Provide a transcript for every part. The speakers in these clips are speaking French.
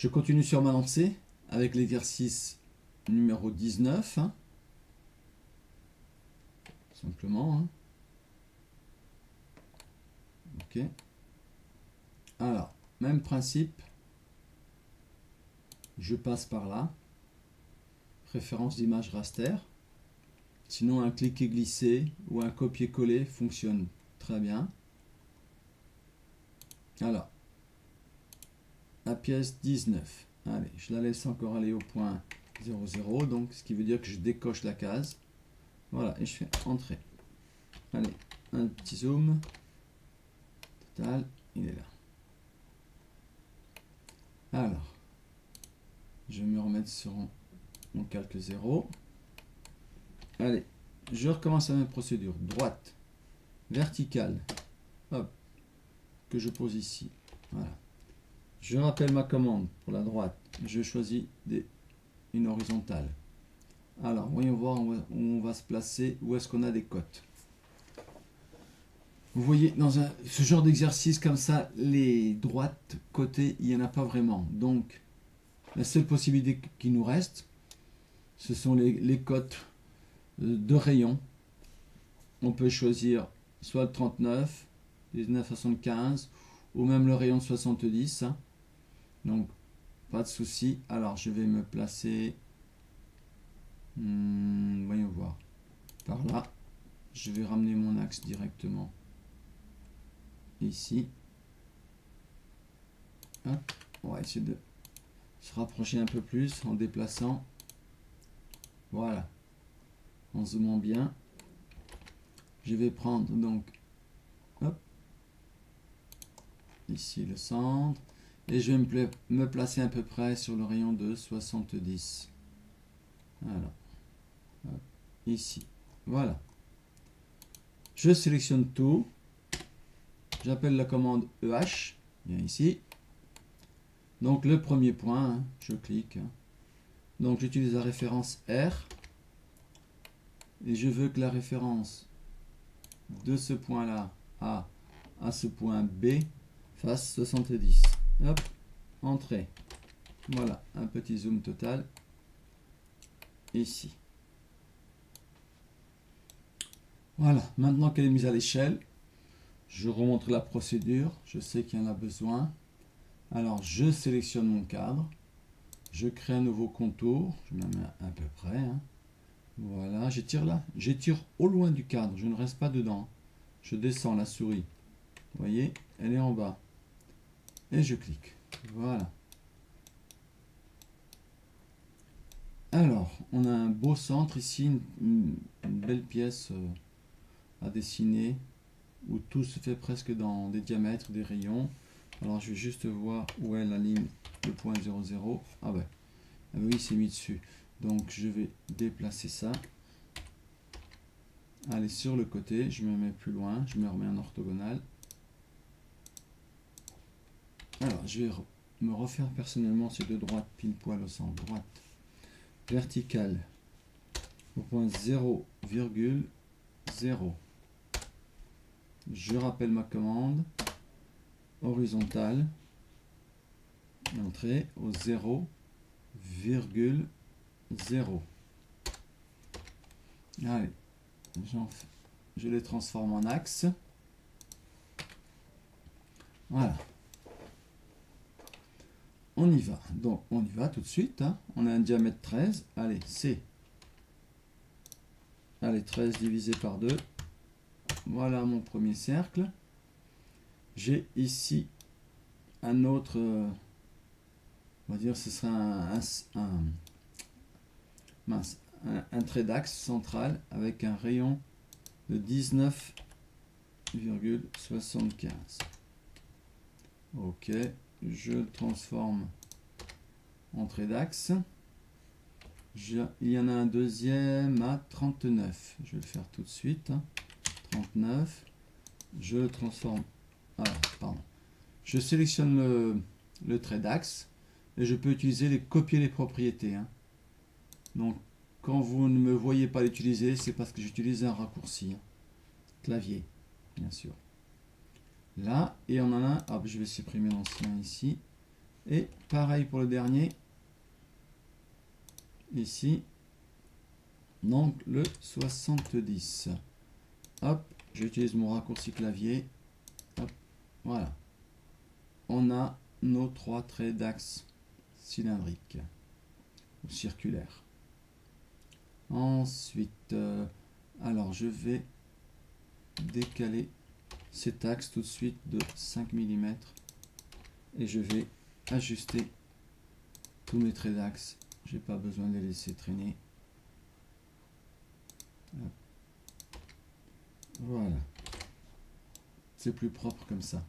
Je continue sur ma lancée avec l'exercice numéro 19. Simplement. Ok. Alors, même principe. Je passe par là. Référence d'image raster. Sinon, un cliquer-glisser ou un copier-coller fonctionne très bien. Alors, la pièce 19. Allez, je la laisse encore aller au point 00. Donc, ce qui veut dire que je décoche la case. Voilà, et je fais entrer. Allez, un petit zoom. Total, il est là. Alors, je vais me remettre sur mon calque 0. Allez, je recommence la même procédure. Droite, verticale, hop, que je pose ici. Voilà. Je rappelle ma commande pour la droite. Je choisis une horizontale. Alors, voyons voir où on va se placer, où est-ce qu'on a des cotes. Vous voyez, dans ce genre d'exercice comme ça, les droites côtés, il n'y en a pas vraiment. Donc, la seule possibilité qui nous reste, ce sont les cotes de rayon. On peut choisir soit le 39, 19,75 ou même le rayon de 70. Donc, pas de souci. Alors, je vais me placer, voyons voir, par là. Je vais ramener mon axe directement ici. Hop. On va essayer de se rapprocher un peu plus en déplaçant. Voilà. En zoomant bien. Je vais prendre donc hop, ici le centre. Et je vais me placer à peu près sur le rayon de 70. Voilà. Hop, ici. Voilà. Je sélectionne tout. J'appelle la commande EH. Bien ici. Donc le premier point, je clique. Donc j'utilise la référence R. Et je veux que la référence de ce point-là à ce point B fasse 70. Hop, entrée. Voilà, un petit zoom total. Ici. Voilà, maintenant qu'elle est mise à l'échelle, je remonte la procédure. Je sais qu'il y en a besoin. Alors, je sélectionne mon cadre. Je crée un nouveau contour. Je me mets à peu près. Voilà, j'étire là. J'étire au loin du cadre. Je ne reste pas dedans. Je descends la souris. Vous voyez, elle est en bas. Et je clique. Voilà. Alors, on a un beau centre ici, une belle pièce à dessiner, où tout se fait presque dans des diamètres, des rayons. Alors, je vais juste voir où est la ligne, le point 00. Ah ouais, ah oui, c'est mis dessus. Donc, je vais déplacer ça. Allez, sur le côté, je me mets plus loin, je me remets en orthogonal. Alors, je vais me refaire personnellement ces deux droites pile poil au centre. Droite, verticale, au point 0,0. Je rappelle ma commande. Horizontale. Entrée au 0,0. Allez, je les transforme en axe. Voilà. On y va. Donc, on y va tout de suite. On a un diamètre 13. Allez, C. Allez, 13 divisé par 2. Voilà mon premier cercle. J'ai ici un autre, on va dire ce sera un trait d'axe central avec un rayon de 19,75. Ok, je le transforme en trait d'axe. Il y en a un deuxième à 39. Je vais le faire tout de suite. 39. Je le transforme. Alors, pardon. Je sélectionne le trait d'axe et je peux utiliser copier les propriétés. Donc, quand vous ne me voyez pas l'utiliser, c'est parce que j'utilise un raccourci. Clavier, bien sûr. Là, et on en a. Hop, je vais supprimer l'ancien ici. Et pareil pour le dernier. Ici. Donc le 70. Hop, j'utilise mon raccourci clavier. Hop, voilà. On a nos 3 traits d'axe cylindriques ou circulaires. Ensuite, alors je vais décaler cet axe tout de suite de 5 mm et je vais ajuster tous mes traits d'axe. J'ai pas besoin de les laisser traîner. Hop. Voilà. C'est plus propre comme ça.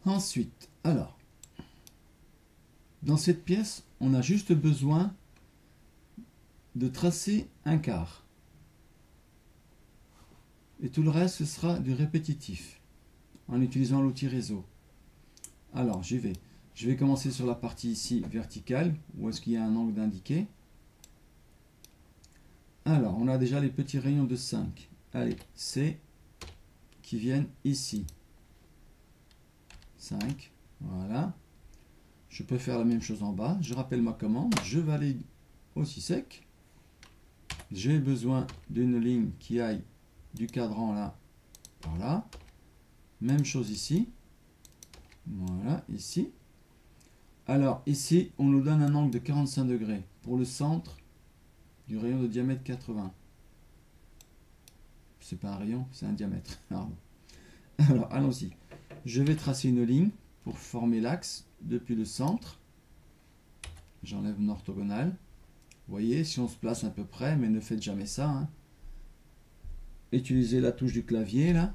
Ensuite, alors, dans cette pièce, on a juste besoin de tracer un quart. Et tout le reste, ce sera du répétitif, en utilisant l'outil réseau. Alors, j'y vais. Je vais commencer sur la partie ici verticale, où est-ce qu'il y a un angle d'indiqué. Alors, on a déjà les petits rayons de 5. Allez, C, qui viennent ici. 5, voilà. Je peux faire la même chose en bas. Je rappelle ma commande, je valide aussi sec. J'ai besoin d'une ligne qui aille du cadran là, par là. Même chose ici. Voilà, ici. Alors, ici, on nous donne un angle de 45 degrés pour le centre du rayon de diamètre 80. C'est pas un rayon, c'est un diamètre. Pardon. Alors, allons-y. Je vais tracer une ligne pour former l'axe depuis le centre. J'enlève mon orthogonale. Vous voyez, si on se place à peu près, mais ne faites jamais ça. Hein. Utilisez la touche du clavier, là.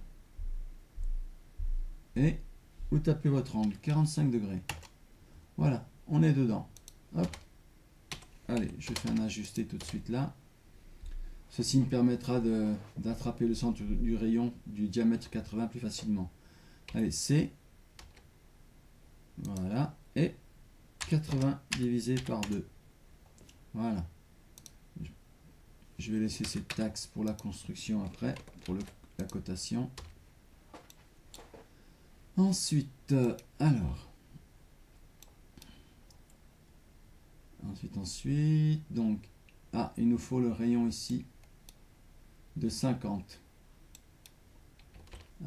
Et vous tapez votre angle, 45 degrés. Voilà, on est dedans. Hop. Allez, je fais un ajusté tout de suite là. Ceci me permettra d'attraper le centre du rayon du diamètre 80 plus facilement. Allez, C. Voilà. Et 80 divisé par 2. Voilà. Je vais laisser cet axe pour la construction après, pour la cotation. Ensuite, alors. Ensuite, donc. Ah, il nous faut le rayon ici de 50.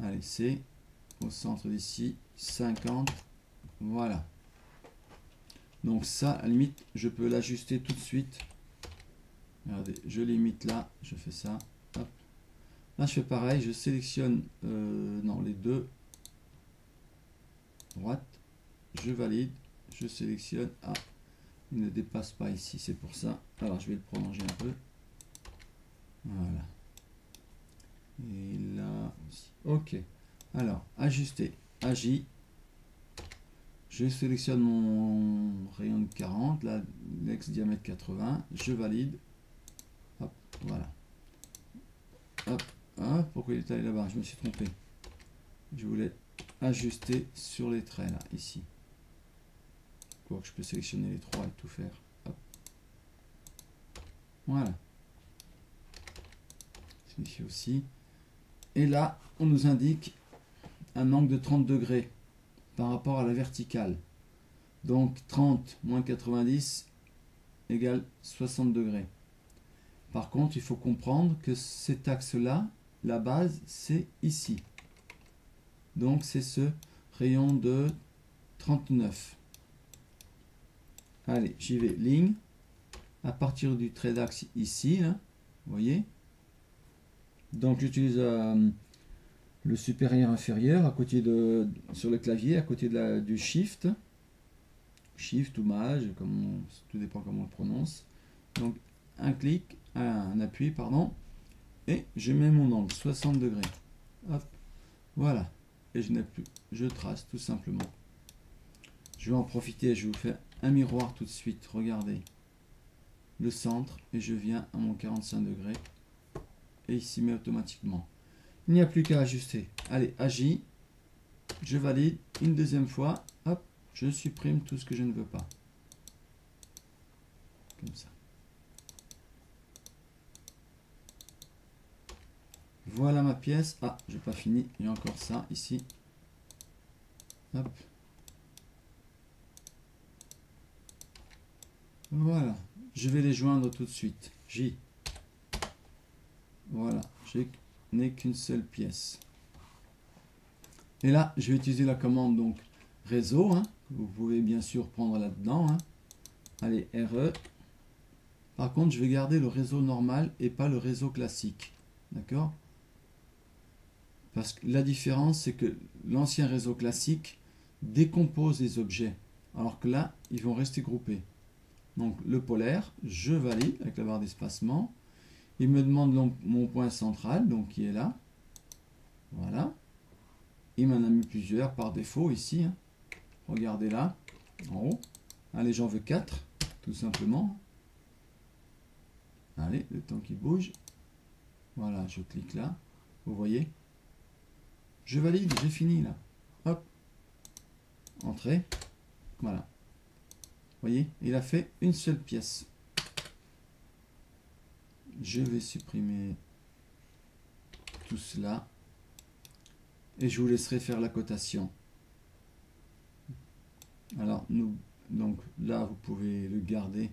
Allez, C. Au centre d'ici, 50. Voilà. Donc ça, à la limite, je peux l'ajuster tout de suite. Regardez, je limite là, je fais ça. Hop. Là, je fais pareil, je sélectionne non, les deux. Droite, je valide, je sélectionne. Ah, il ne dépasse pas ici, c'est pour ça. Alors, je vais le prolonger un peu. Voilà. Et là aussi. Ok. Alors, ajuster, agi. Je sélectionne mon rayon de 40, là, l'ex diamètre 80, je valide. Hop, voilà. Hop, hop, pourquoi il est allé là-bas? Je me suis trompé. Je voulais ajuster sur les traits, là, ici. Quoique je peux sélectionner les trois et tout faire. Hop. Voilà. Ici aussi. Et là, on nous indique un angle de 30 degrés par rapport à la verticale. Donc 30 moins 90 égale 60 degrés. Par contre, il faut comprendre que cet axe-là, la base, c'est ici. Donc c'est ce rayon de 39. Allez, j'y vais. Ligne. À partir du trait d'axe ici, là, vous voyez. Donc j'utilise le supérieur inférieur à côté sur le clavier, à côté du shift. Shift ou maj, tout dépend comment on le prononce. Donc un clic, un appui, pardon, et je mets mon angle, 60 degrés. Hop, voilà. Et je n'ai plus, je trace tout simplement. Je vais en profiter, je vous fais un miroir tout de suite, regardez. Le centre, et je viens à mon 45 degrés. Et il s'y met automatiquement. Il n'y a plus qu'à ajuster. Allez, agis. Je valide une deuxième fois. Hop, je supprime tout ce que je ne veux pas. Comme ça. Voilà ma pièce. Ah, j'ai pas fini. Il y a encore ça ici. Hop. Voilà, je vais les joindre tout de suite. J. Voilà, je n'ai qu'une seule pièce. Et là, je vais utiliser la commande donc réseau, hein, que vous pouvez bien sûr prendre là-dedans. Hein. Allez, RE. Par contre, je vais garder le réseau normal et pas le réseau classique. D'accord? Parce que la différence, c'est que l'ancien réseau classique décompose les objets, alors que là, ils vont rester groupés. Donc, le polaire, je valide avec la barre d'espacement. Il me demande mon point central, donc qui est là. Voilà. Il m'en a mis plusieurs par défaut ici. Hein. Regardez là, en haut. Allez, j'en veux 4, tout simplement. Allez, le temps qui bouge. Voilà, je clique là. Vous voyez? Je valide, j'ai fini là. Hop. Entrée. Voilà. Vous voyez? Il a fait une seule pièce. Je vais supprimer tout cela. Et je vous laisserai faire la cotation. Alors, donc là, vous pouvez le garder.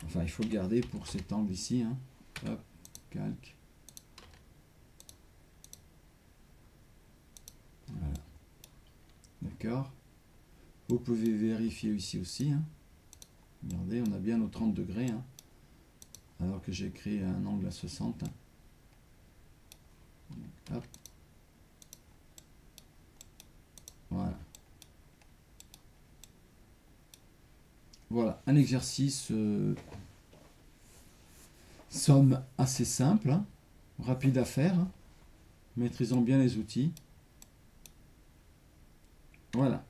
Enfin, il faut le garder pour cet angle ici. Hein. Hop, calque. Voilà. D'accord. Vous pouvez vérifier ici aussi. Hein. Regardez, on a bien nos 30 degrés. Hein. Alors que j'ai créé un angle à 60. Hein. Hop. Voilà. Voilà, un exercice somme assez simple, hein, rapide à faire, hein, maîtrisant bien les outils. Voilà.